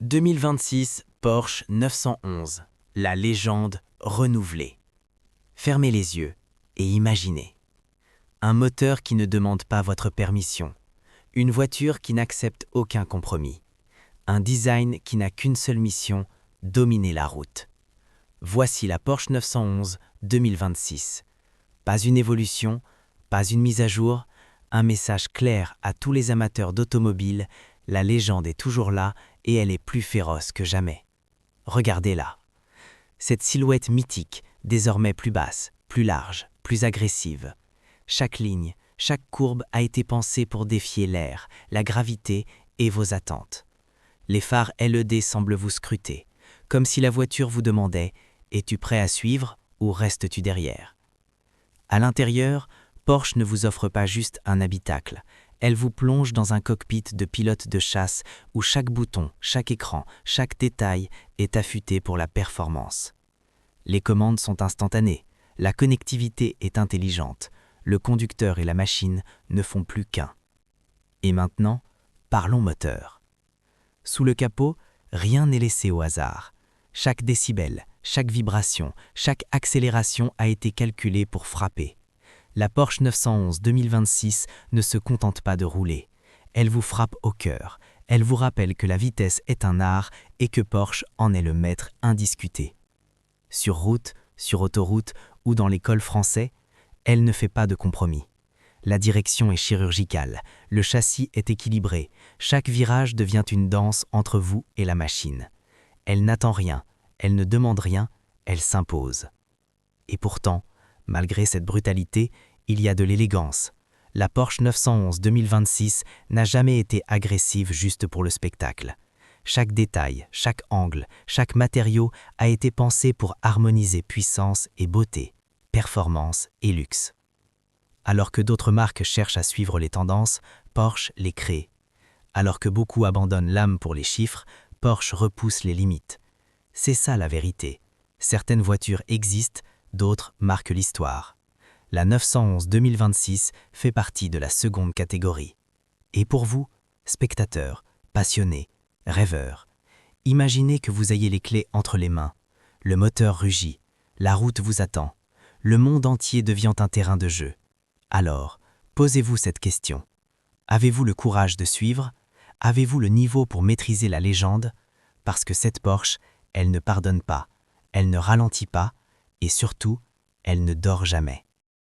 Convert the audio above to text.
2026 Porsche 911, la légende renouvelée. Fermez les yeux et imaginez. Un moteur qui ne demande pas votre permission, une voiture qui n'accepte aucun compromis, un design qui n'a qu'une seule mission, dominer la route. Voici la Porsche 911 2026. Pas une évolution, pas une mise à jour, un message clair à tous les amateurs d'automobile, la légende est toujours là et elle est plus féroce que jamais. Regardez-la. Cette silhouette mythique, désormais plus basse, plus large, plus agressive. Chaque ligne, chaque courbe a été pensée pour défier l'air, la gravité et vos attentes. Les phares LED semblent vous scruter, comme si la voiture vous demandait « Es-tu prêt à suivre ou restes-tu derrière ?» À l'intérieur, Porsche ne vous offre pas juste un habitacle, elle vous plonge dans un cockpit de pilote de chasse où chaque bouton, chaque écran, chaque détail est affûté pour la performance. Les commandes sont instantanées, la connectivité est intelligente, le conducteur et la machine ne font plus qu'un. Et maintenant, parlons moteur. Sous le capot, rien n'est laissé au hasard. Chaque décibel, chaque vibration, chaque accélération a été calculée pour frapper. La Porsche 911 2026 ne se contente pas de rouler. Elle vous frappe au cœur. Elle vous rappelle que la vitesse est un art et que Porsche en est le maître indiscuté. Sur route, sur autoroute ou dans les cols français, elle ne fait pas de compromis. La direction est chirurgicale, le châssis est équilibré, chaque virage devient une danse entre vous et la machine. Elle n'attend rien, elle ne demande rien, elle s'impose. Et pourtant, malgré cette brutalité, il y a de l'élégance. La Porsche 911 2026 n'a jamais été agressive juste pour le spectacle. Chaque détail, chaque angle, chaque matériau a été pensé pour harmoniser puissance et beauté, performance et luxe. Alors que d'autres marques cherchent à suivre les tendances, Porsche les crée. Alors que beaucoup abandonnent l'âme pour les chiffres, Porsche repousse les limites. C'est ça la vérité. Certaines voitures existent, d'autres marquent l'histoire. La 911 2026 fait partie de la seconde catégorie. Et pour vous, spectateurs, passionnés, rêveurs, imaginez que vous ayez les clés entre les mains. Le moteur rugit, la route vous attend, le monde entier devient un terrain de jeu. Alors, posez-vous cette question. Avez-vous le courage de suivre? Avez-vous le niveau pour maîtriser la légende? Parce que cette Porsche, elle ne pardonne pas, elle ne ralentit pas, et surtout, elle ne dort jamais.